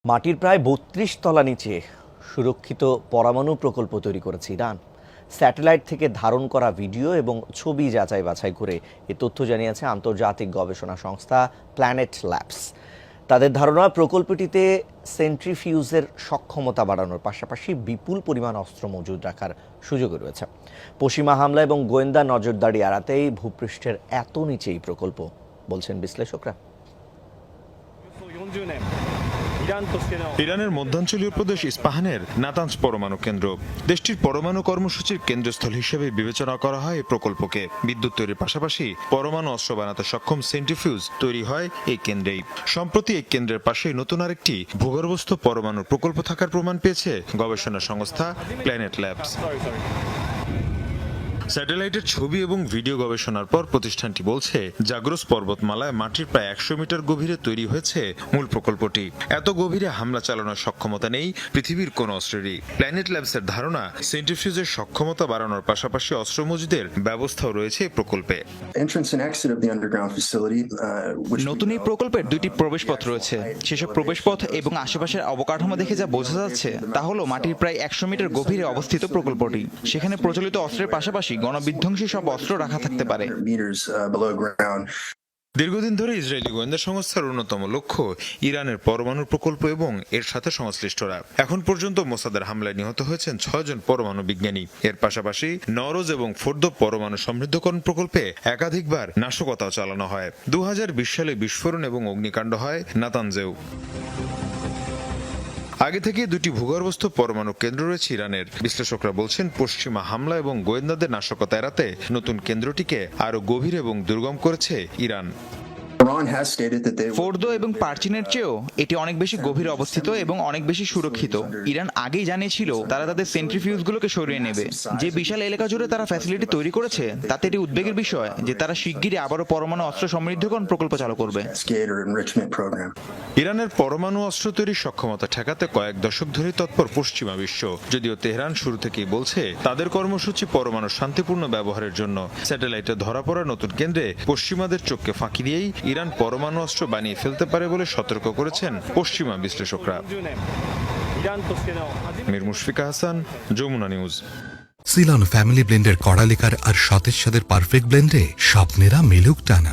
মাটির প্রায় ৩২ তলা নিচে সুরক্ষিত পরমাণু প্রকল্প তৈরি করেছে ইরান। স্যাটেলাইট থেকে ধারণ করা ভিডিও এবং ছবি যাচাই বাছাই করে এ তথ্য জানিয়েছে আন্তর্জাতিক গবেষণা সংস্থা প্ল্যানেট ল্যাবস। তাদের ধারণা, প্রকল্পটিতে সেন্ট্রিফিউজের সক্ষমতা বাড়ানোর পাশাপাশি বিপুল পরিমাণ অস্ত্র মজুদ রাখার সুযোগও রয়েছে। পশ্চিমা হামলা এবং গোয়েন্দা নজরদারি এড়াতেই ভূপৃষ্ঠের এত নিচে এই প্রকল্প, বলছেন বিশ্লেষকরা। ইরানের মধ্যাঞ্চলীয় প্রদেশ ইস্পাহানের নাতানজ পরমাণু কেন্দ্র দেশটির পরমাণু কর্মসূচির কেন্দ্রস্থল হিসেবে বিবেচনা করা হয় এই প্রকল্পকে। বিদ্যুৎ তৈরির পাশাপাশি পরমাণু অস্ত্র বানাতে সক্ষম সেন্ট্রিফিউজ তৈরি হয় এই কেন্দ্রেই। সম্প্রতি এই কেন্দ্রের পাশেই নতুন আরেকটি ভূগর্ভস্থ পরমাণু প্রকল্প থাকার প্রমাণ পেয়েছে গবেষণা সংস্থা প্ল্যানেট ল্যাবস। স্যাটেলাইটের ছবি এবং ভিডিও গবেষণার পর প্রতিষ্ঠানটি বলছে, জাগ্রস পর্বতমালায় মাটির প্রায় ১০০ মিটার গভীরে তৈরি হয়েছে মূল প্রকল্পটি। এত গভীরে হামলা চালানোর সক্ষমতা নেই পৃথিবীর কোন অস্ত্রেরই। প্ল্যানেট ল্যাবসের ধারণা, সেন্ট্রিফিউজের সক্ষমতা বাড়ানোর পাশাপাশি অস্ত্র মজুদের ব্যবস্থাও রয়েছে এই প্রকল্পে। নতুন এই প্রকল্পের দুইটি প্রবেশপথ রয়েছে। সেসব প্রবেশপথ এবং আশেপাশের অবকাঠামো দেখে যা বোঝা যাচ্ছে তা হলো মাটির প্রায় ১০০ মিটার গভীরে অবস্থিত প্রকল্পটি। সেখানে প্রচলিত অস্ত্রের পাশাপাশি গণবিধ্বংসী সব অস্ত্র রাখা থাকতে পারে। দীর্ঘদিন ধরে ইসরায়েলি গোয়েন্দা সংস্থার অন্যতম লক্ষ্য ইরানের পরমাণু প্রকল্প এবং এর সাথে সংশ্লিষ্টরা। এখন পর্যন্ত মোসাদের হামলায় নিহত হয়েছেন ৬ জন পরমাণু বিজ্ঞানী। এর পাশাপাশি নওরোজ এবং ফোর্দো পরমাণু সমৃদ্ধকরণ প্রকল্পে একাধিকবার নাশকতাও চালানো হয়। ২০২০ সালে বিস্ফোরণ এবং অগ্নিকাণ্ড হয় নাতানজেও। আগে থেকে দুটি ভূগর্ভস্থ পরমাণু কেন্দ্র রয়েছে ইরানের। বিশ্লেষকরা বলছেন, পশ্চিমা হামলা এবং গোয়েন্দাদের নাশকতা এড়াতে নতুন কেন্দ্রটিকে আরো গভীর এবং দুর্গম করেছে ইরান। ফোর্দো এবং পার্চিনের চেয়েও এটি অনেক বেশি গভীরে অবস্থিত এবং অনেক বেশি সুরক্ষিত। ইরান আগেই জানিয়েছিল তারা তাদের সেন্ট্রিফিউজগুলোকে সরিয়ে নেবে। যে বিশাল এলাকা জুড়ে তারা ফ্যাসিলিটি তৈরি করেছে, তাতে এটি উদ্বেগের বিষয় যে তারা শিগগিরই আবারও পরমাণু অস্ত্র সমৃদ্ধকরণ প্রকল্প চালু করবে। ইরানের পরমাণু অস্ত্র তৈরির সক্ষমতা ঠেকাতে কয়েক দশক ধরে তৎপর পশ্চিমা বিশ্ব। যদিও তেহরান শুরু থেকেই বলছে তাদের কর্মসূচি পরমাণু শান্তিপূর্ণ ব্যবহারের জন্য। স্যাটেলাইটে ধরা পড়া নতুন কেন্দ্রে পশ্চিমাদের চোখকে ফাঁকি দিয়েই ইরান পরমাণু অস্ত্র বানিয়ে ফেলতে পারে বলে সতর্ক করেছেন পশ্চিমা বিশ্লেষকরা। Mir Mushfika Hasan, Jamuna news. Ceylon family ব্লেন্ডের কড়ালিকার আর সতেজ স্বাদের পারফেক্ট ব্লেন্ডে স্বপ্নেরা মেলুক টানা।